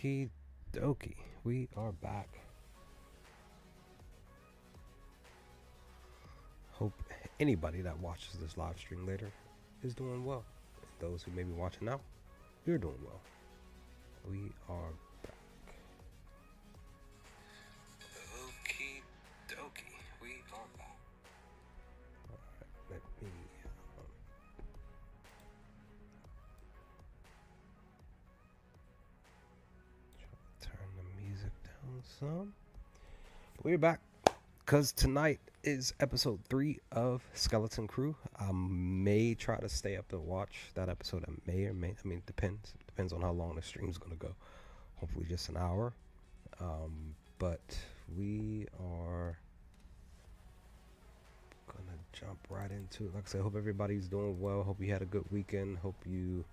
Okie dokie. We are back. Hope anybody that watches this live stream later is doing well. And those who may be watching now, you're doing well. We are back. Okie dokie. We are back. Alright, let me turn the music down some. We're back because tonight is episode 3 of Skeleton Crew. I may try to stay up to watch that episode. I may or may. It depends on how long the stream's gonna go. Hopefully just an hour. But we are gonna jump right into it. Like I said, hope everybody's doing well. Hope you had a good weekend. Hope you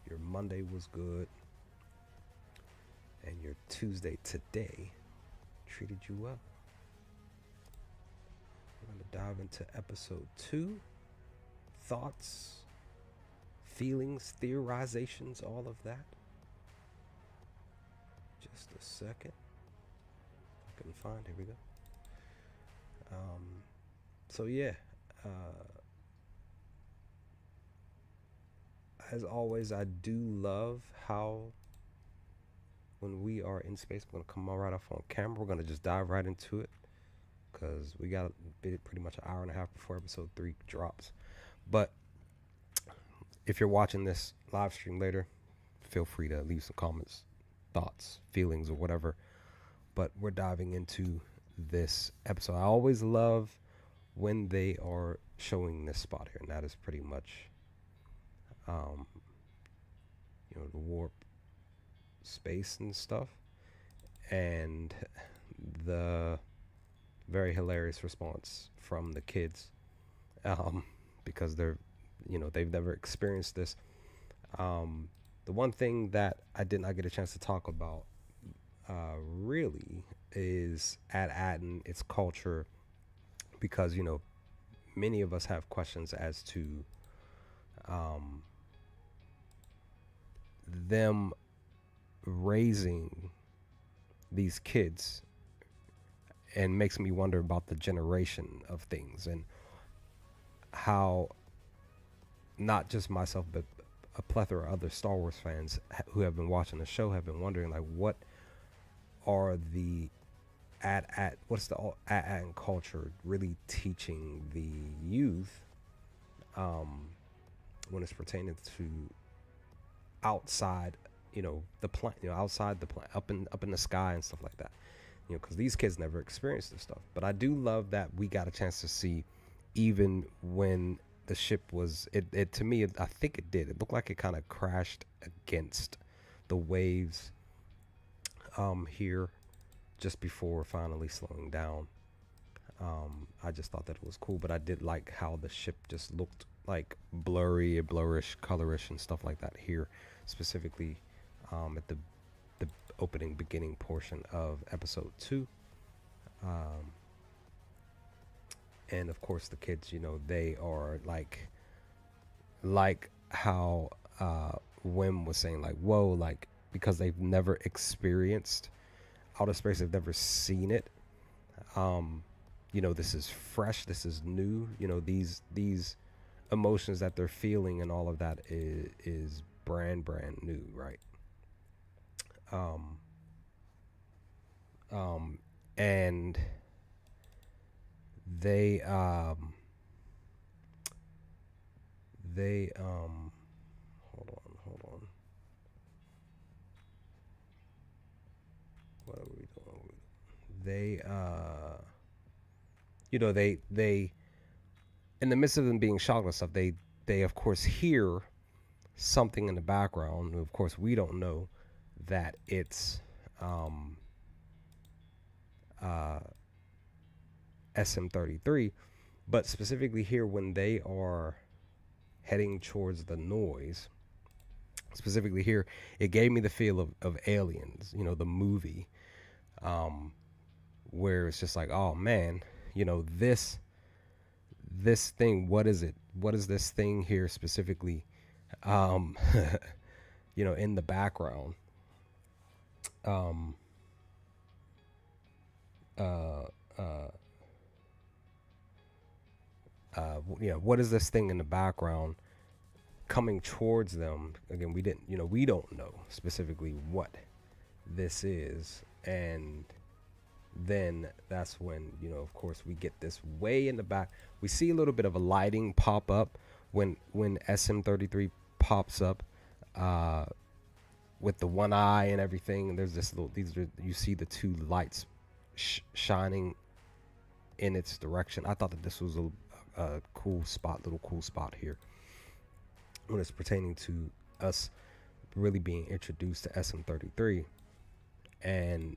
your Monday was good and your Tuesday today treated you well. We're going to dive into episode 2. Thoughts, feelings, theorizations, all of that. Just a second. I couldn't find. Here we go. So yeah. As always, I do love how when we are in space, we're going to come right off on camera. We're going to just dive right into it because we got pretty much an hour and a half before episode 3 drops. But if you're watching this live stream later, feel free to leave some comments, thoughts, feelings, or whatever. But we're diving into this episode. I always love when they are showing this spot here, and that is pretty much the warp space and stuff, and the very hilarious response from the kids, because they've never experienced this. The one thing that I did not get a chance to talk about really is at Aten, its culture, because many of us have questions as to them raising these kids, and makes me wonder about the generation of things and how not just myself but a plethora of other Star Wars fans who have been watching the show have been wondering, like, what are the what's the AT-AT culture really teaching the youth when it's pertaining to outside the planet, outside the planet, up in the sky and stuff like that, because these kids never experienced this stuff. But I do love that we got a chance to see, even when the ship was it to me, I think it looked like it kind of crashed against the waves here just before finally slowing down. I just thought that it was cool, but I did like how the ship just looked like blurry, blurrish, colorish, and stuff like that here, specifically at the beginning portion of episode 2. And of course the kids, they are like how Wim was saying, like, whoa, like, because they've never experienced outer space, they've never seen it. This is fresh, this is new. These emotions that they're feeling and all of that is brand new, right? And they hold on. What are we doing? They in the midst of them being shocked and stuff, they of course hear something in the background. Of course, we don't know that it's SM-33, but specifically here when they are heading towards the noise, specifically here, it gave me the feel of Aliens, the movie, where it's just like, oh man, this thing, what is it? What is this thing here specifically? in the background. Um, uh, uh, what is this thing in the background coming towards them? Again, we don't know specifically what this is, and then that's when, of course, we get this way in the back. We see a little bit of a lighting pop up when SM33 pops up, with the one eye and everything. And there's this little, you see the two lights shining in its direction. I thought that this was a little cool spot here when it's pertaining to us really being introduced to SM33. And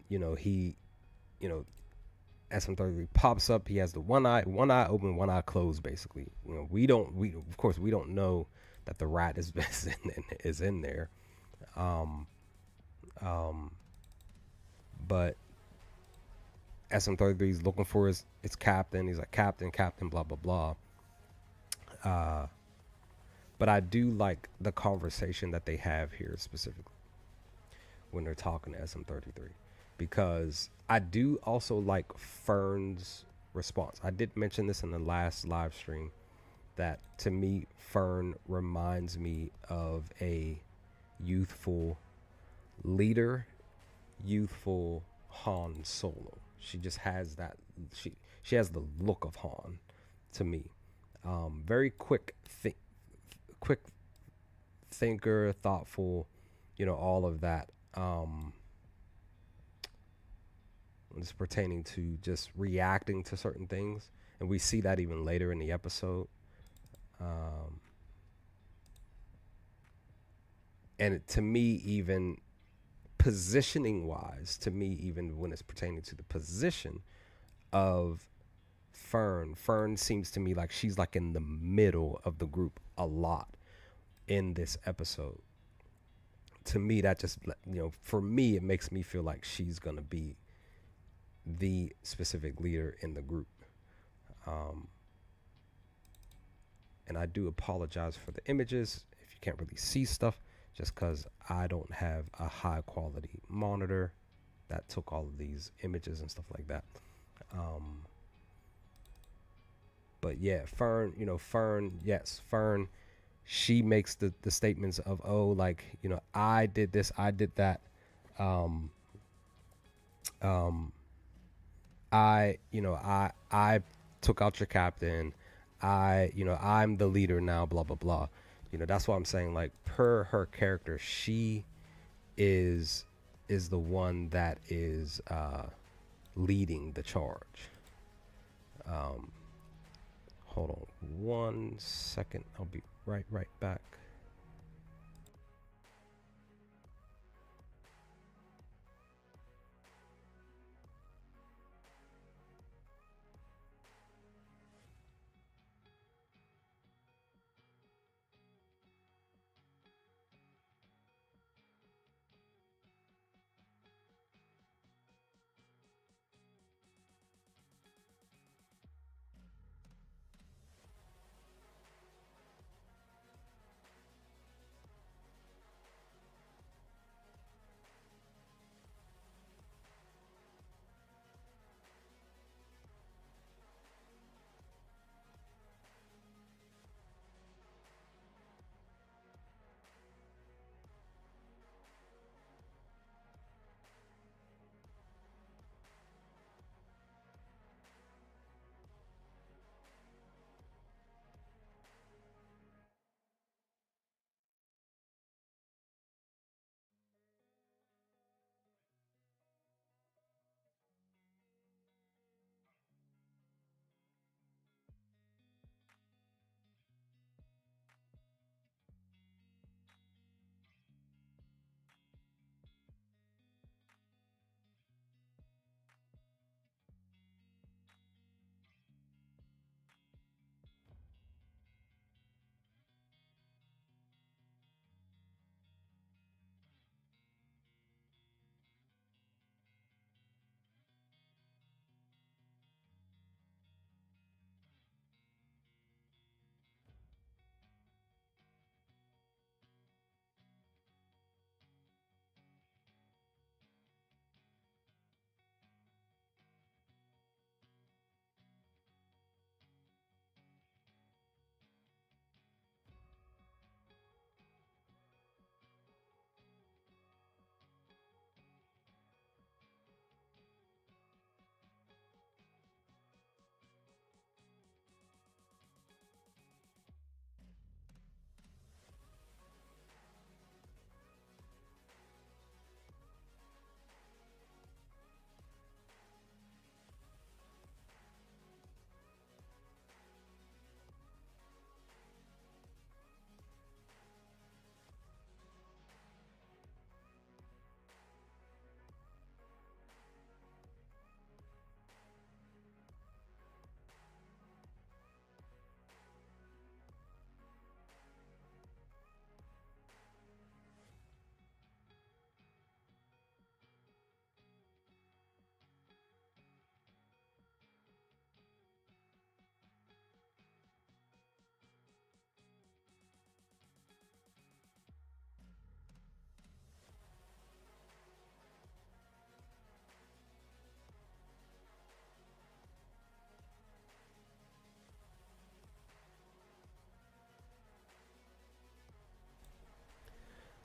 SM33 pops up. He has the one eye open, one eye closed. Basically, we of course we don't know that the rat is in there. Um, um, but SM33 is looking for his captain. He's like, captain, blah blah blah. But I do like the conversation that they have here specifically when they're talking to SM33, because I do also like Fern's response. I did mention this in the last live stream, that to me Fern reminds me of a youthful leader, youthful Han Solo. She just has that, she has the look of Han to me. Very quick thinker, thoughtful, all of that. It's pertaining to just reacting to certain things, and we see that even later in the episode. And to me, even positioning wise, to me, even when it's pertaining to the position of Fern seems to me like she's like in the middle of the group a lot in this episode. To me, that just, for me, it makes me feel like she's gonna be the specific leader in the group. And I do apologize for the images if you can't really see stuff, just because I don't have a high quality monitor that took all of these images and stuff like that. But yeah, Fern, yes, Fern, she makes the statements of, oh, like, I did this, I did that. I took out your captain. I'm the leader now, blah, blah, blah. That's why I'm saying, like, per her character, she is the one that is leading the charge. Hold on 1 second. I'll be right back.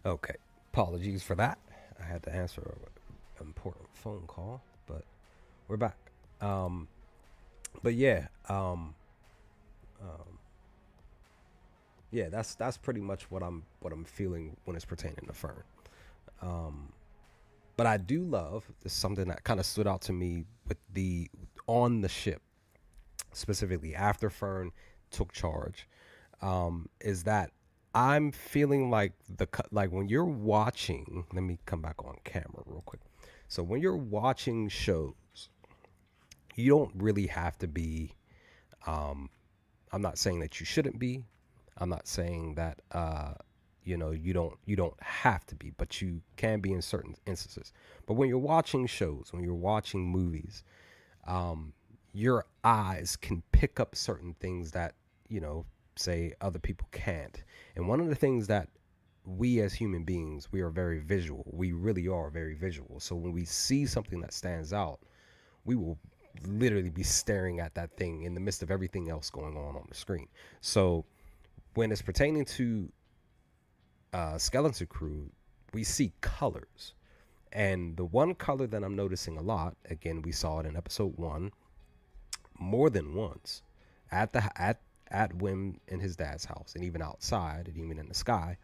Okay, apologies for that. I had to answer an important phone call, but we're back. Um, but yeah, um, yeah, that's pretty much what I'm feeling when it's pertaining to Fern. Um, but I do love this, something that kind of stood out to me with the on the ship, specifically after Fern took charge, is that I'm feeling like like when you're watching. Let me come back on camera real quick. So when you're watching shows, you don't really have to be. Um, I'm not saying that you shouldn't be. I'm not saying that you don't have to be, but you can be in certain instances. But when you're watching shows, when you're watching movies, um, your eyes can pick up certain things that say other people can't. And one of the things that we as human beings, we are very visual. We really are very visual. So when we see something that stands out, we will literally be staring at that thing in the midst of everything else going on the screen. So when it's pertaining to Skeleton Crew, we see colors. And the one color that I'm noticing a lot, again, we saw it in episode one more than once at Wim in his dad's house, and even outside, and even in the sky,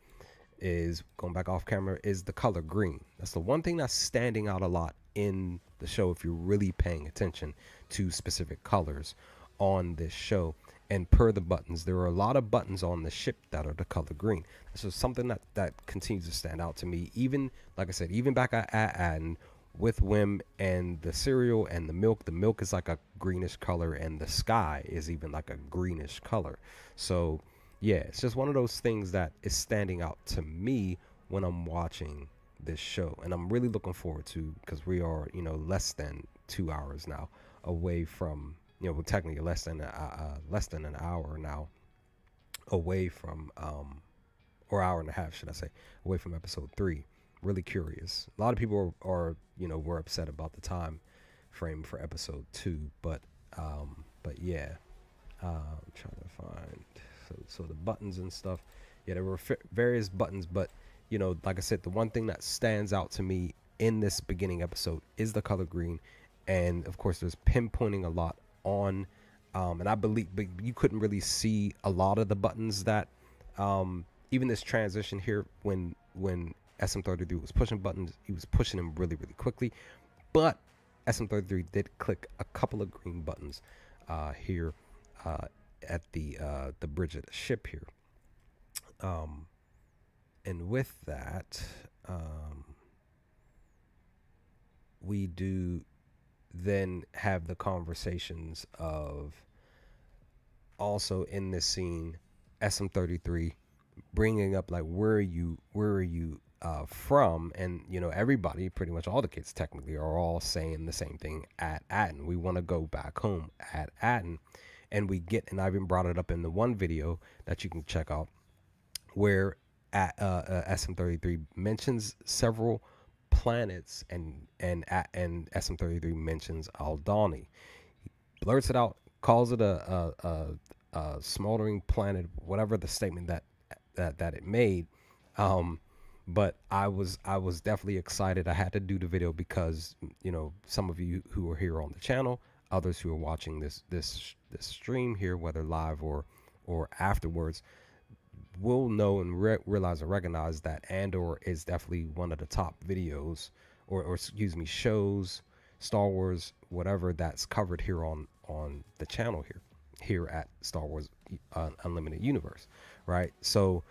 is going back off camera, is the color green. That's the one thing that's standing out a lot in the show if you're really paying attention to specific colors on this show. And per the buttons, there are a lot of buttons on the ship that are the color green. This is something that continues to stand out to me. Even like I said, even back at with Wim and the cereal and the milk. The milk is like a greenish color, and the sky is even like a greenish color. So yeah, it's just one of those things that is standing out to me when I'm watching this show, and I'm really looking forward to, because we are less than 2 hours now away from well, technically less than an hour now away from or hour and a half, should I say, away from episode three. Really curious. A lot of people are were upset about the time frame for episode two, but yeah, I'm trying to find so the buttons and stuff. Yeah, there were various buttons, but like I said, the one thing that stands out to me in this beginning episode is the color green, and of course, there's pinpointing a lot on, and I believe, but you couldn't really see a lot of the buttons that, even this transition here when SM33 was pushing buttons, he was pushing them really really quickly, but SM33 did click a couple of green buttons here at the bridge of the ship here. Um, and with that, we do then have the conversations of, also in this scene, SM33 bringing up like, where are you from? And everybody, pretty much all the kids technically, are all saying the same thing: at Atten. We want to go back home at Atten. And we get, and I even brought it up in the one video that you can check out, where SM33 mentions several planets, and SM33 mentions Aldani. He blurts it out, calls it a smoldering planet, whatever the statement that it made. Um, but I was definitely excited. I had to do the video because some of you who are here on the channel, others who are watching this stream here, whether live or afterwards, will know and realize and recognize that Andor is definitely one of the top videos, or excuse me, shows, Star Wars, whatever, that's covered here on the channel here at Star Wars Unlimited Universe, right? So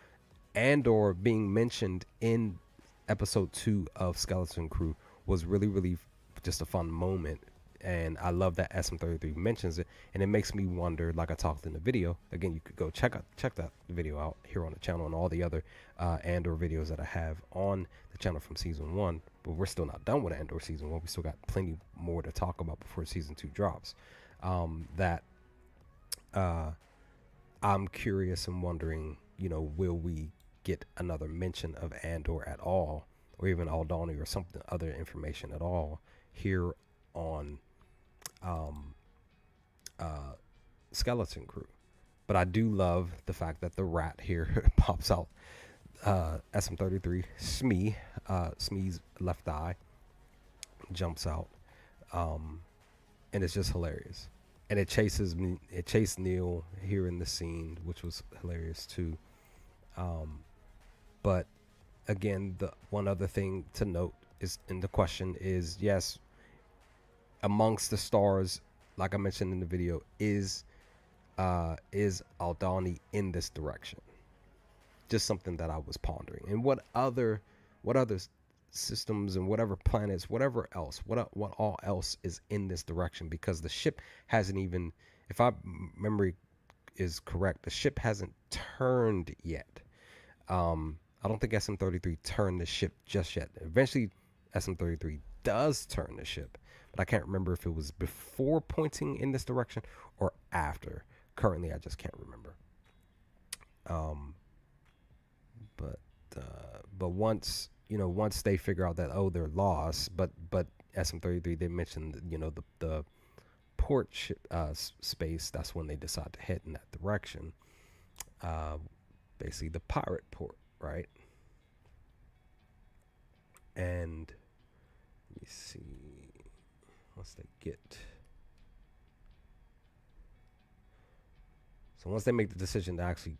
Andor being mentioned in episode 2 of Skeleton Crew was really really just a fun moment, and I love that SM33 mentions it, and it makes me wonder, like I talked in the video. Again, you could go check that video out here on the channel, and all the other Andor videos that I have on the channel from season 1. But we're still not done with Andor season 1. We still got plenty more to talk about before season 2 drops. That I'm curious and wondering, will we get another mention of Andor at all, or even Aldani, or something, other information at all here on um, Skeleton Crew. But I do love the fact that the rat here pops out SM-33 Smee, Smee's left eye jumps out, um, and it's just hilarious. And it chases me. It chased Neil here in the scene, which was hilarious too. Um, but again, the one other thing to note is in the question is yes, amongst the stars, like I mentioned in the video, is Aldani in this direction? Just something that I was pondering. And what other systems and whatever planets, whatever else, what all else is in this direction? Because the ship hasn't even, if I memory is correct, the ship hasn't turned yet. I don't think SM-33 turned the ship just yet. Eventually, SM-33 does turn the ship, but I can't remember if it was before pointing in this direction or after. Currently, I just can't remember. Um, but but once once they figure out that, oh, they're lost, but SM-33 they mentioned the port ship, space. That's when they decide to head in that direction. Uh, Basically the pirate port, right? And let me see. Once they get, so once they make the decision to actually,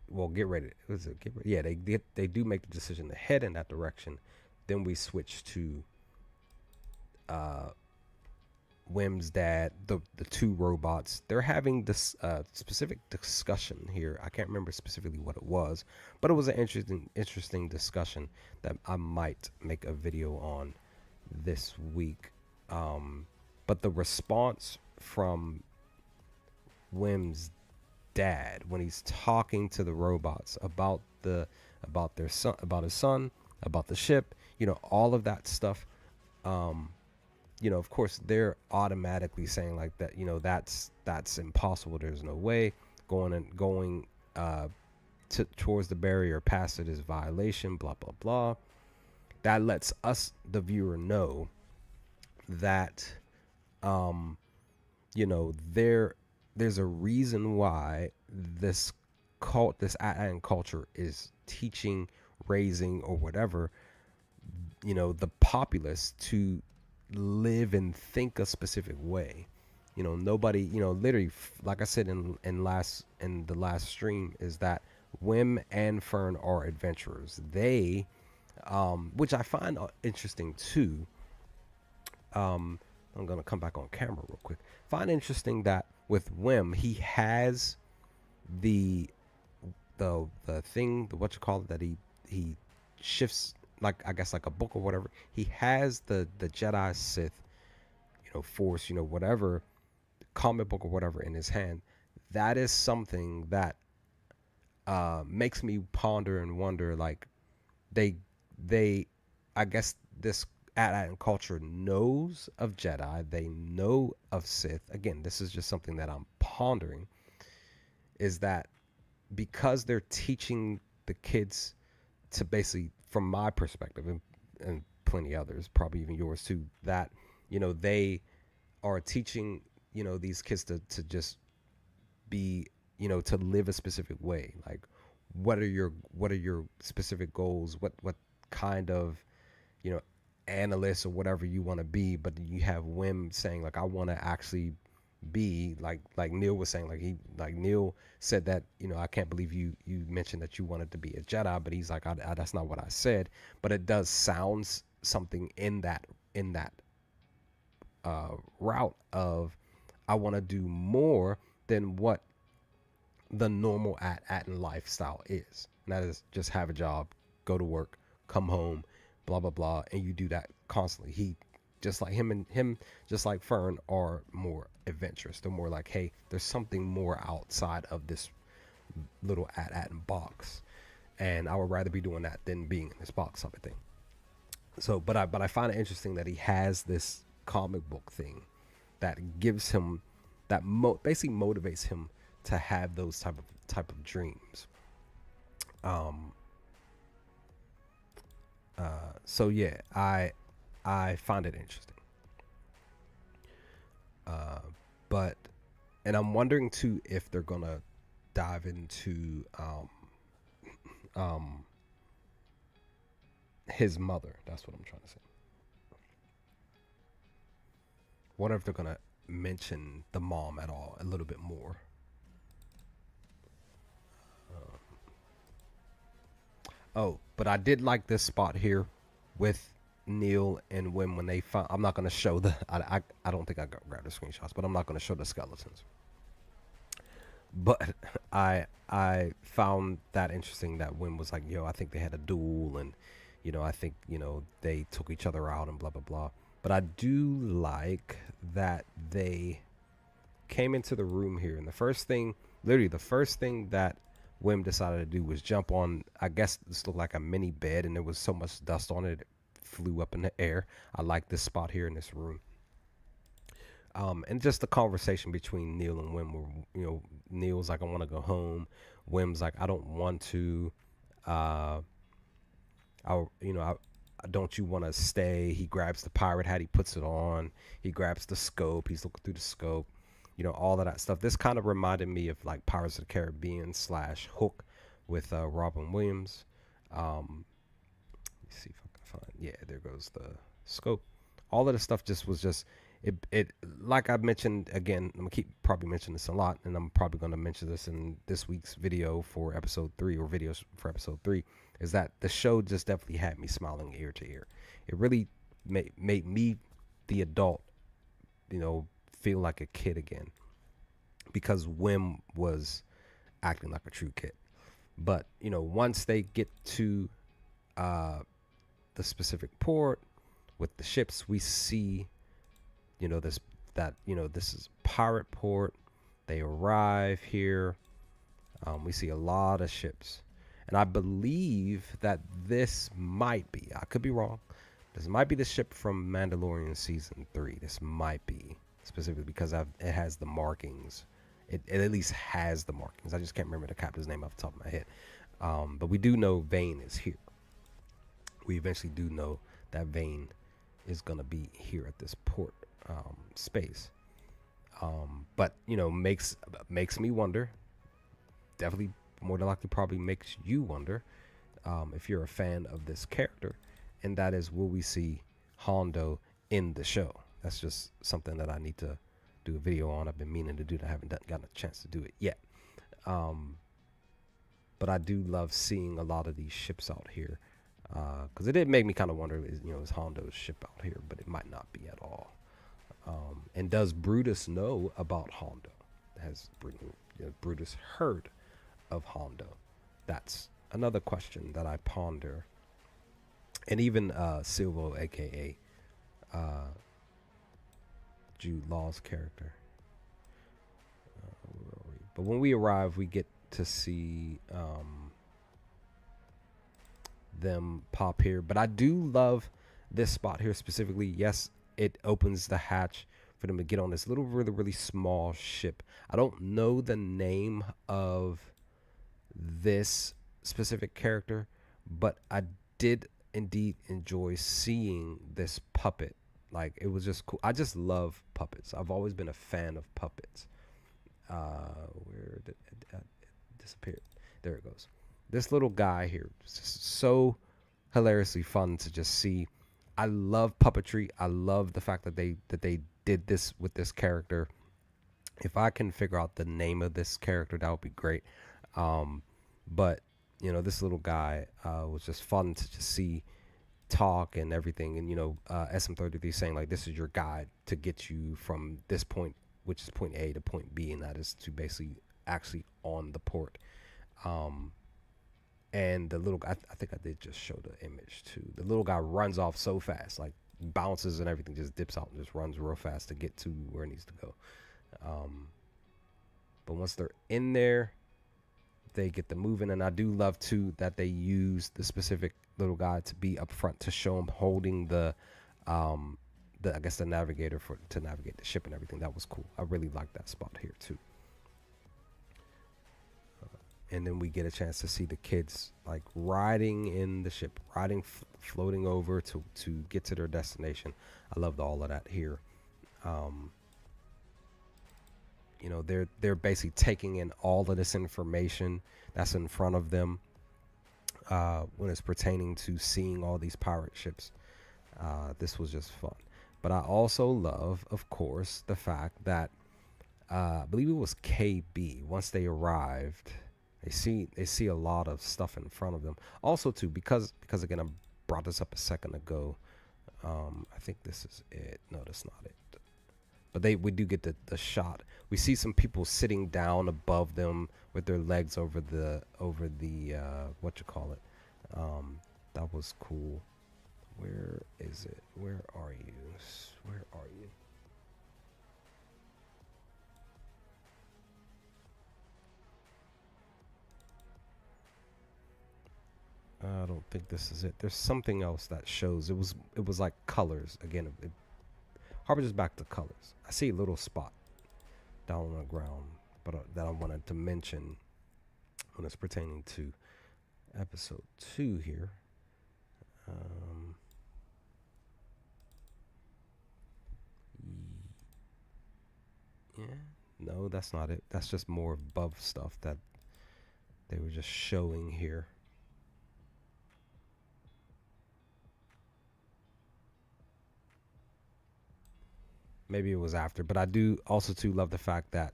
well, get ready. Was it get ready? Yeah, they do make the decision to head in that direction. Then we switch to uh, Wim's dad, the two robots. They're having this specific discussion here. I can't remember specifically what it was, but it was an interesting discussion that I might make a video on this week. But the response from Wim's dad when he's talking to the robots about their son, about his son, about the ship, all of that stuff. Of course, they're automatically saying like that. That's impossible. There's no way going towards the barrier past it is violation. Blah blah blah. That lets us, the viewer, know that there's a reason why this AT-AT culture is teaching, raising, or whatever, the populace to live and think a specific way. Nobody, literally, like I said in the last stream, is that Wim and Fern are adventurers. They, which I find interesting too. I'm gonna come back on camera real quick. Find interesting that with Wim, he has the thing, the what you call it, that he shifts, like, I guess, like a book or whatever. He has the Jedi Sith, Force, whatever comic book or whatever in his hand. That is something that makes me ponder and wonder, like, they I guess this AT-AT culture knows of Jedi, they know of Sith. Again, this is just something that I'm pondering, is that because they're teaching the kids to basically, from my perspective, and plenty others, probably even yours too, that they are teaching these kids to just be, to live a specific way. Like, what are your specific goals? What kind of analyst or whatever you want to be? But you have Wim saying, like, I want to actually be like Neil was saying, like Neil said that, I can't believe you mentioned that you wanted to be a Jedi, but he's like, that's not what I said. But it does sound something in that route of, I want to do more than what the normal AT-AT lifestyle is, and that is just have a job, go to work, come home, blah blah blah, and you do that constantly. He, just like him, just like Fern, are more adventurous. They're more like, hey, there's something more outside of this little AT-AT box, and I would rather be doing that than being in this box type of thing. So, but I find it interesting that he has this comic book thing that gives him that basically motivates him to have those type of dreams. So yeah, I find it interesting. But and I'm wondering too if they're gonna dive into his mother. That's what I'm trying to say. Wonder if they're gonna mention the mom at all a little bit more. Oh, but I did like this spot here with Neil and Wim when they found. I'm not gonna show the. I don't think I grabbed the screenshots, but I'm not gonna show the skeletons. But I found that interesting that Wim was like, yo, I think they had a duel, and I think they took each other out and blah blah blah. But I do like that they came into the room here, and the first thing, literally the first thing that Wim decided to do was jump on. I guess this looked like a mini bed, and there was so much dust on it, it flew up in the air. I like this spot here in this room. And just the conversation between Neil and Wim, where Neil's like, "I want to go home." Wim's like, "I don't want to. Uh, don't you want to stay?" He grabs the pirate hat, he puts it on. He grabs the scope. He's looking through the scope. All of that stuff. This kind of reminded me of like Pirates of the Caribbean / Hook with Robin Williams. Let me see if I can find. Yeah, there goes the scope. All of the stuff was just it like I mentioned again. I'm gonna keep probably mentioning this a lot, and I'm probably gonna mention this in this week's video for episode 3 or videos for episode 3. Is that the show just definitely had me smiling ear to ear. It really made me, the adult, feel like a kid again, because Wim was acting like a true kid. But once they get to the specific port with the ships, we see this is pirate port. They arrive here. We see a lot of ships, and I believe that this might be, I could be wrong, this might be the ship from Mandalorian season 3. This might be, specifically because it has the markings. It at least has the markings. I just can't remember the captain's name off the top of my head. But we do know Vane is here. We eventually do know that Vane is going to be here at this port space. But, makes me wonder. Definitely, more than likely, probably makes you wonder if you're a fan of this character. And that is, will we see Hondo in the show? That's just something that I need to do a video on. I've been meaning to do that. I haven't gotten a chance to do it yet. But I do love seeing a lot of these ships out here, because it did make me kind of wonder, is Hondo's ship out here? But it might not be at all. And does Brutus know about Hondo? Has Brutus heard of Hondo? That's another question that I ponder. And even Silvo, aka Jude Law's character. But when we arrive, we get to see them pop here. But I do love this spot here specifically. Yes, it opens the hatch for them to get on this little really, really small ship. I don't know the name of this specific character, but I did indeed enjoy seeing this puppet. Like, it was just cool. I just love puppets. I've always been a fan of puppets. Where did it disappear? There it goes. This little guy here is just so hilariously fun to just see. I love puppetry. I love the fact that they did this with this character. If I can figure out the name of this character, that would be great. But this little guy was just fun to just see talk and everything. And SM33 saying, like, this is your guide to get you from this point, which is point A, to point B, and that is to basically actually on the port. And the little guy, I think I did just show the image too. The little guy runs off so fast, like bounces and everything, just dips out and just runs real fast to get to where it needs to go. But once they're in there, they get the moving. And I do love too that they use the specific little guy to be up front to show him holding the I guess the navigator to navigate the ship and everything. That was cool. I really like that spot here too. And then we get a chance to see the kids like riding in the ship, floating over to get to their destination. I loved all of that here. They're basically taking in all of this information that's in front of them. when it's pertaining to seeing all these pirate ships. This was just fun. But I also love, of course, the fact that I believe it was KB. Once they arrived, they see a lot of stuff in front of them. Also, too, because again, I brought this up a second ago. I think this is it. No, that's not it. But we do get the shot. We see some people sitting down above them with their legs over the what you call it. That was cool. Where is it? Where are you? Where are you? I don't think this is it. There's something else that shows. It was like colors again. It harbors back to colors. I see a little spot down on the ground, but that I wanted to mention when it's pertaining to episode 2 here. Yeah, no, that's not it. That's just more above stuff that they were just showing here. Maybe it was after, but I do also too love the fact that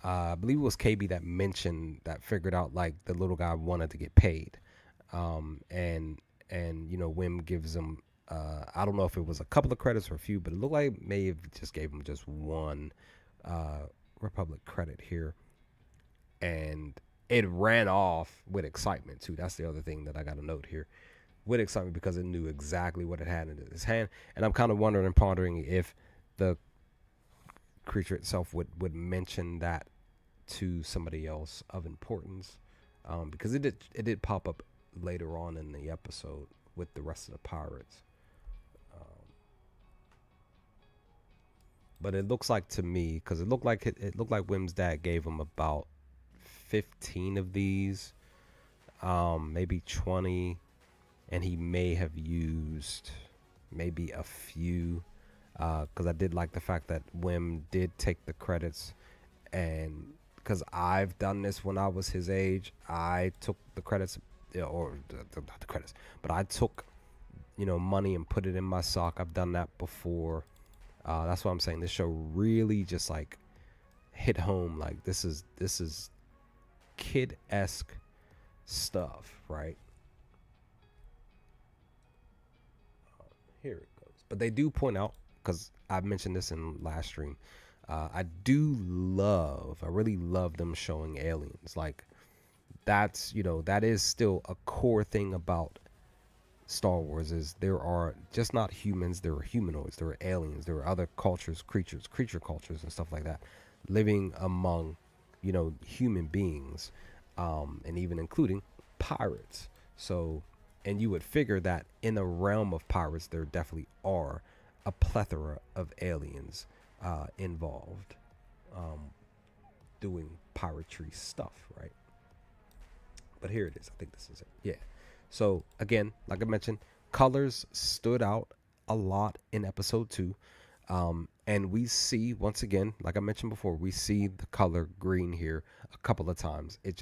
I believe it was KB that mentioned that figured out like the little guy wanted to get paid, and Wim gives him I don't know if it was a couple of credits or a few, but it looked like may have just gave him just one Republic credit here, and it ran off with excitement too. That's the other thing that I got to note here, with excitement because it knew exactly what it had in its hand, and I'm kind of wondering and pondering if the creature itself would mention that to somebody else of importance, because it did pop up later on in the episode with the rest of the pirates. But it looks like to me, because it looked like Wim's dad gave him about 15 of these, maybe 20, and he may have used maybe a few, because I did like the fact that Wim did take the credits, and because I've done this when I was his age, I took the credits, yeah, or not the credits, but I took money and put it in my sock. I've done that before. That's what I'm saying. This show really just like hit home. Like this is kid-esque stuff, right? Here it goes. But they do point out, because I mentioned this in last stream, I really love them showing aliens. Like that is still a core thing about Star Wars, is there are just not humans, there are humanoids, there are aliens, there are other cultures, creature cultures and stuff like that living among human beings, and even including pirates. So, and you would figure that in the realm of pirates there definitely are a plethora of aliens involved, doing piratry stuff, right? But here it is. I think this is it. Yeah. So again, like I mentioned, colors stood out a lot in episode 2. And we see, once again, like I mentioned before, we see the color green here a couple of times. I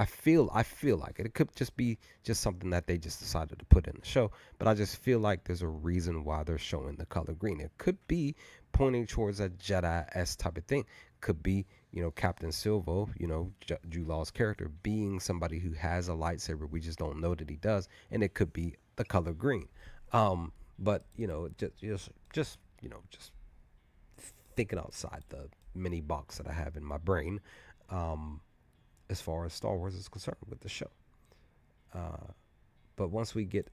feel like it could just be just something that they just decided to put in the show, but I just feel like there's a reason why they're showing the color green. It could be pointing towards a Jedi-esque type of thing. Could be, Captain Silvo, Jude Law's character, being somebody who has a lightsaber. We just don't know that he does, and it could be the color green. But just thinking outside the mini box that I have in my brain, as far as Star Wars is concerned with the show. But once we get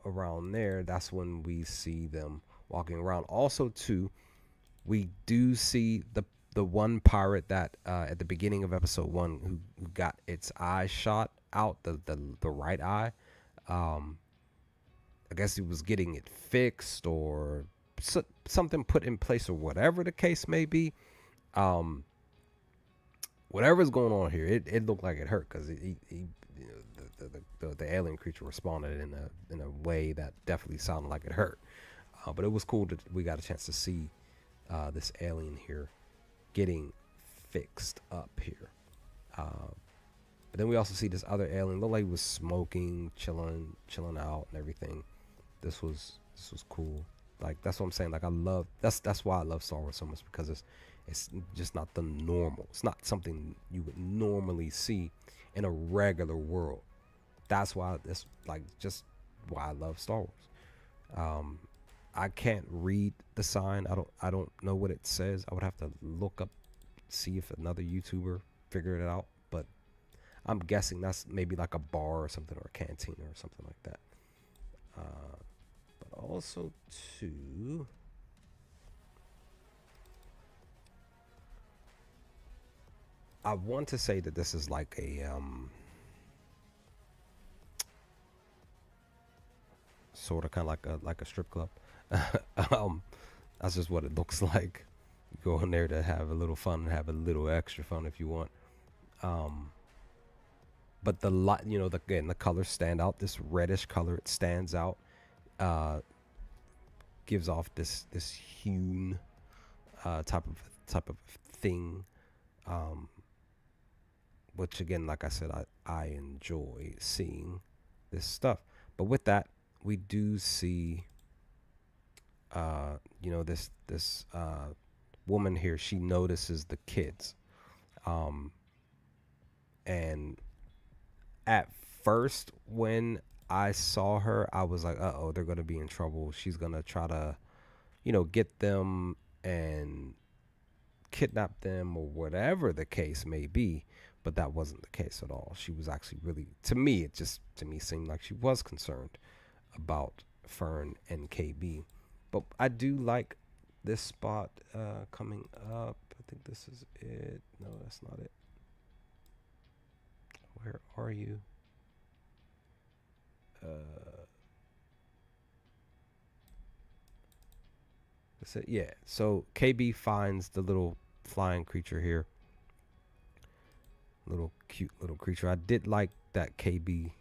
around there, that's when we see them walking around. Also, too, we do see the one pirate that at the beginning of episode 1 who got its eye shot out, the right eye. I guess he was getting it fixed or something put in place, or whatever the case may be. Whatever's going on here, it looked like it hurt, because the alien creature responded in a way that definitely sounded like it hurt. But it was cool that we got a chance to see this alien here getting fixed up here. But then we also see this other alien. Looked like he was smoking, chilling out, and everything. This was cool. Like that's what I'm saying. Like I love that's why I love Star Wars so much, because it's just not the normal. It's not something you would normally see in a regular world. That's why that's like just why I love Star Wars. Um, I can't read the sign. I don't know what it says. I would have to look up, see if another YouTuber figured it out. But I'm guessing that's maybe like a bar or something, or a canteen or something like that. But also too, I want to say that this is like a sort of kind of like a strip club. um, that's just what it looks like. You go in there to have a little fun and have a little extra fun if you want. Um, but the light, again, the colors stand out. This reddish color, it stands out. Uh, gives off this hewn type of thing. Um, which again, like I said, I enjoy seeing this stuff. But with that, we do see, this woman here. She notices the kids, um, and at first when I saw her, I was like, "Uh oh, they're gonna be in trouble. She's gonna try to, get them and kidnap them or whatever the case may be." But that wasn't the case at all. She was actually really, to me seemed like she was concerned about Fern and KB. But I do like this spot coming up. I think this is it. No, that's not it. Where are you? That's it. Yeah. So KB finds the little flying creature here. Little cute little creature. I did like that KB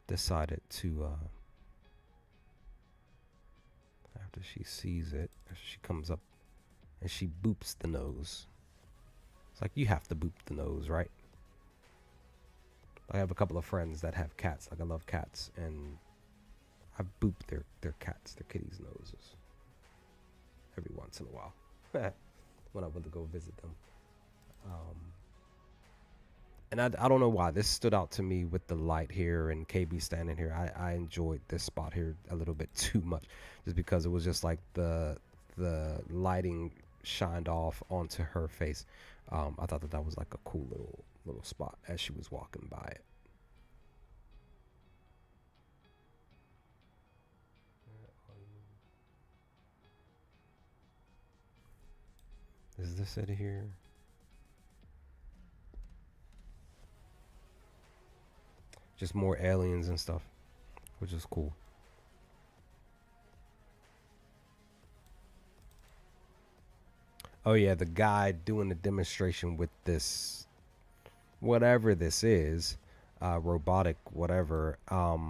decided to after she sees it, she comes up and she boops the nose. It's like, you have to boop the nose, right? I have a couple of friends that have cats. Like, I love cats, and I boop their cats, their kitties' noses every once in a while when I went to go visit them. And I don't know why this stood out to me with the light here and KB standing here. I enjoyed this spot here a little bit too much, just because it was just like the lighting shined off onto her face. I thought that was like a cool little spot as she was walking by it. Is this it here? Just more aliens and stuff, which is cool. Oh yeah, the guy doing the demonstration with this, whatever this is, robotic whatever. I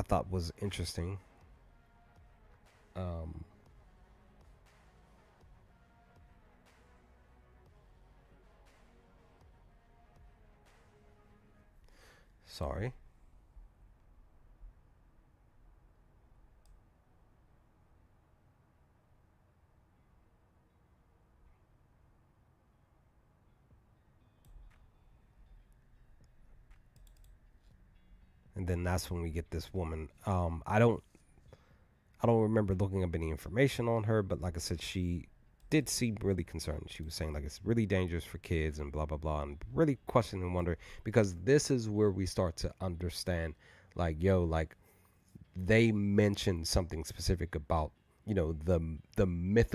thought was interesting. Um, sorry. And then that's when we get this woman. I don't remember looking up any information on her, but like I said, she did seem really concerned. She was saying like it's really dangerous for kids and blah blah blah, and really questioning and wondering, because this is where we start to understand, like, yo, like they mentioned something specific about, the myth